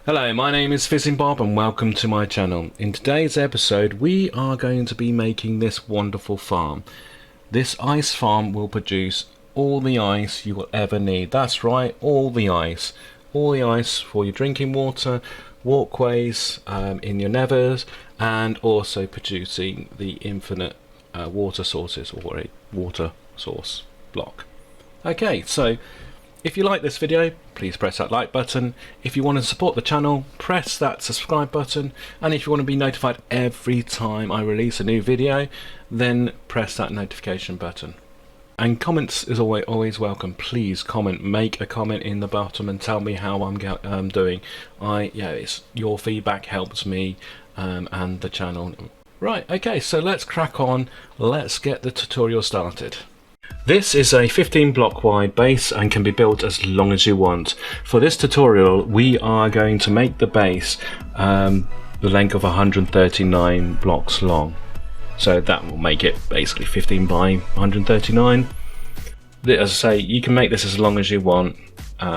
Hello, my name is Fizzing Bob and welcome to my channel. In today's episode we are going to be making this wonderful farm. This ice farm will produce all the ice you will ever need. That's right, all the ice. All the ice for your drinking water, walkways, in your nethers, and also producing the infinite water sources, or a water source block. Okay, so if you like this video, please press that like button. If you want to support the channel, press that subscribe button. And if you want to be notified every time I release a new video, then press that notification button. And comments is always welcome. Please comment, make a comment in the bottom and tell me how I'm doing. It's your feedback helps me and the channel. Right, okay, so let's crack on. Let's get the tutorial started. This is a 15 block wide base and can be built as long as you want. For this tutorial we are going to make the base the length of 139 blocks long. So that will make it basically 15 by 139. As I say, you can make this as long as you want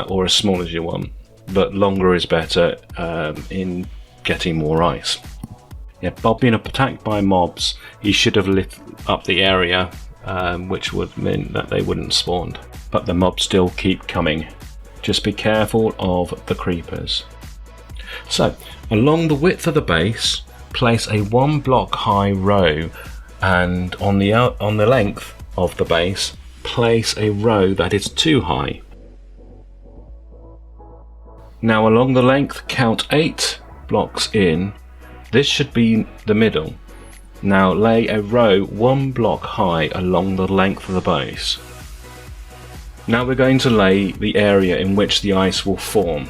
or as small as you want, but longer is better in getting more ice. Yeah, Bob being attacked by mobs, he should have lit up the area, which would mean that they wouldn't spawn, but the mobs still keep coming. Just be careful of the creepers. So along the width of the base, place a 1 block high row, and on the length of the base, place a row that is 2 high. Now along the length, count 8 blocks in. This should be the middle. Now lay a row 1 block high along the length of the base. Now we're going to lay the area in which the ice will form.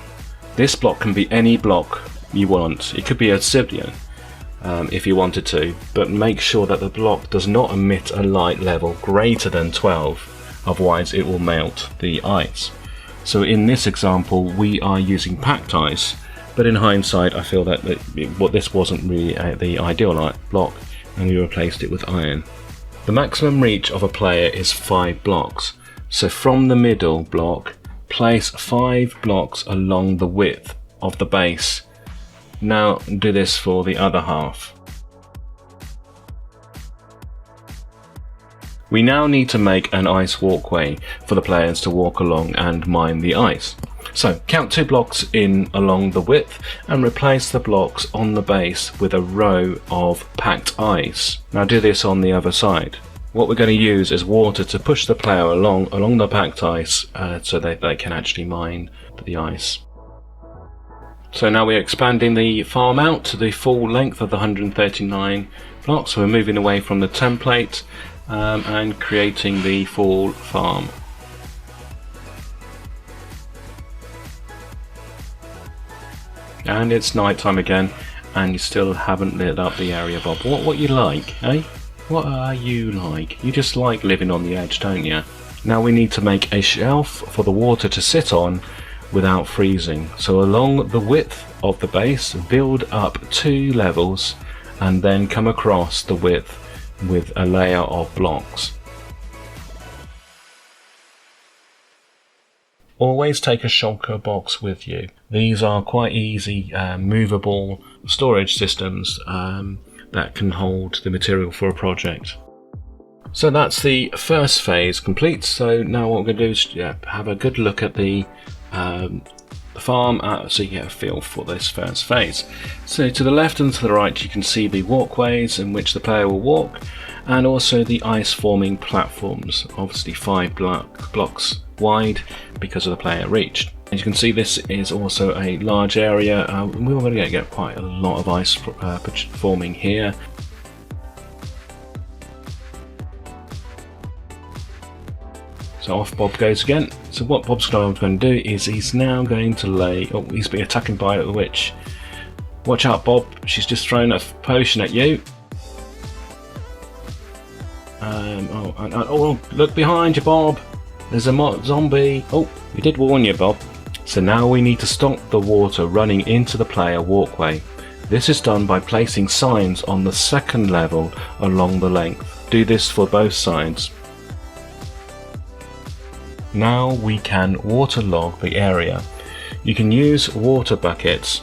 This block can be any block you want. It could be obsidian if you wanted to, but make sure that the block does not emit a light level greater than 12, otherwise it will melt the ice. So in this example we are using packed ice, but in hindsight I feel that this wasn't really the ideal block, and we replaced it with iron. The maximum reach of a player is 5 blocks, so from the middle block, place 5 blocks along the width of the base. Now do this for the other half. We now need to make an ice walkway for the players to walk along and mine the ice. So count 2 blocks in along the width and replace the blocks on the base with a row of packed ice. Now do this on the other side. What we're going to use is water to push the player along the packed ice so that they can actually mine the ice. So now we're expanding the farm out to the full length of the 139 blocks. So we're moving away from the template and creating the full farm. And it's night time again, and you still haven't lit up the area, Bob. What you like, eh? What are you like? You just like living on the edge, don't you? Now we need to make a shelf for the water to sit on without freezing. So along the width of the base, build up 2 levels and then come across the width with a layer of blocks. Always take a shulker box with you. These are quite easy movable storage systems that can hold the material for a project. So that's the first phase complete. So now what we're going to do is have a good look at the farm so you get a feel for this first phase. So to the left and to the right you can see the walkways in which the player will walk, and also the ice forming platforms, obviously 5 blocks wide because of the player reached. As you can see, this is also a large area. We're going to get quite a lot of ice forming here. So off Bob goes again. So what Bob's going to do is he's now going to lay... Oh, he's been attacked by the witch. Watch out, Bob. She's just thrown a potion at you. Oh, look behind you, Bob. There's a zombie. Oh, we did warn you, Bob. So now we need to stop the water running into the player walkway. This is done by placing signs on the second level along the length. Do this for both sides. Now we can waterlog the area. You can use water buckets,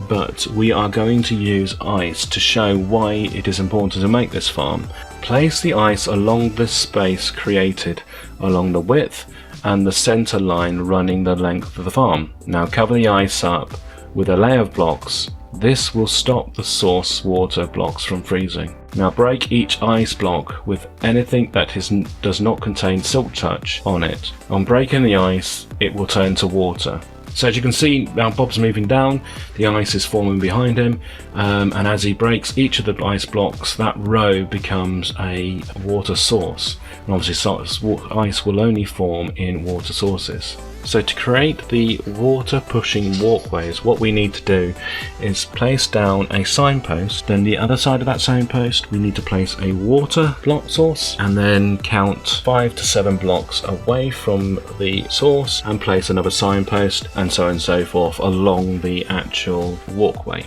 but we are going to use ice to show why it is important to make this farm. Place the ice along the space created along the width and the center line running the length of the farm. Now cover the ice up with a layer of blocks. This will stop the source water blocks from freezing. Now break each ice block with anything that does not contain silk touch on it. On breaking the ice, it will turn to water. So as you can see, now Bob's moving down, the ice is forming behind him, and as he breaks each of the ice blocks, that row becomes a water source. And obviously ice will only form in water sources. So to create the water pushing walkways, what we need to do is place down a signpost. Then the other side of that signpost, we need to place a water block source, and then count 5 to 7 blocks away from the source and place another signpost, and so on and so forth along the actual walkway.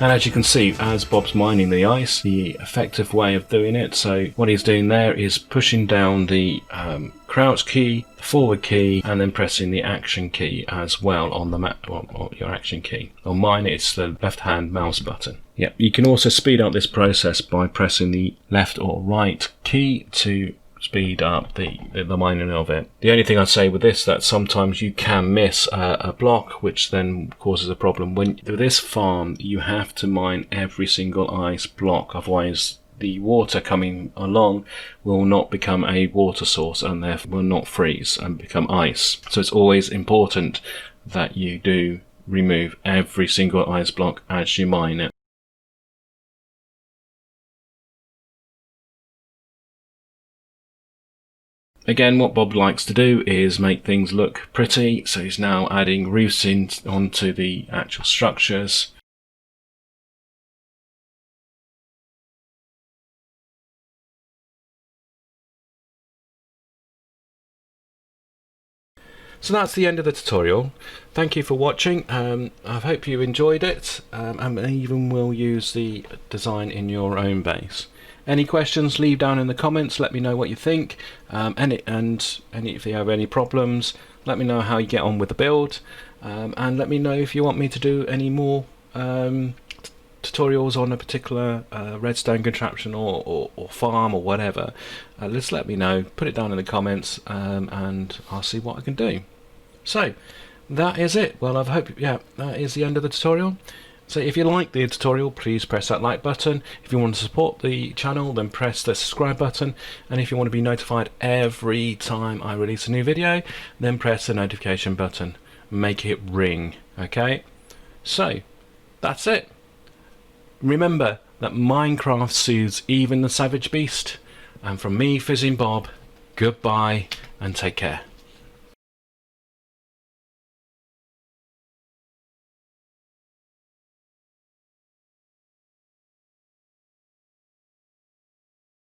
And as you can see, as Bob's mining the ice, the effective way of doing it, so what he's doing there is pushing down the crouch key, the forward key, and then pressing the action key as well on the map, or your action key. On mine it's the left hand mouse button. Yep, you can also speed up this process by pressing the left or right key to speed up the mining of it. The only thing I'd say with this, that sometimes you can miss a block, which then causes a problem. When with this farm, you have to mine every single ice block, otherwise the water coming along will not become a water source and therefore will not freeze and become ice. So it's always important that you do remove every single ice block as you mine it. Again, what Bob likes to do is make things look pretty, so he's now adding roofs onto the actual structures. So that's the end of the tutorial. Thank you for watching. I hope you enjoyed it, and even will use the design in your own base. Any questions, leave down in the comments, let me know what you think, and if you have any problems, let me know how you get on with the build, and let me know if you want me to do any more tutorials on a particular redstone contraption or farm or whatever. Just let me know, put it down in the comments, and I'll see what I can do. So that is it. Well, I hope, yeah, that is the end of the tutorial. So if you like the tutorial, please press that like button. If you want to support the channel, then press the subscribe button. And if you want to be notified every time I release a new video, then press the notification button. Make it ring, okay? So that's it. Remember that Minecraft soothes even the savage beast. And from me, Fizzing Bob, goodbye and take care.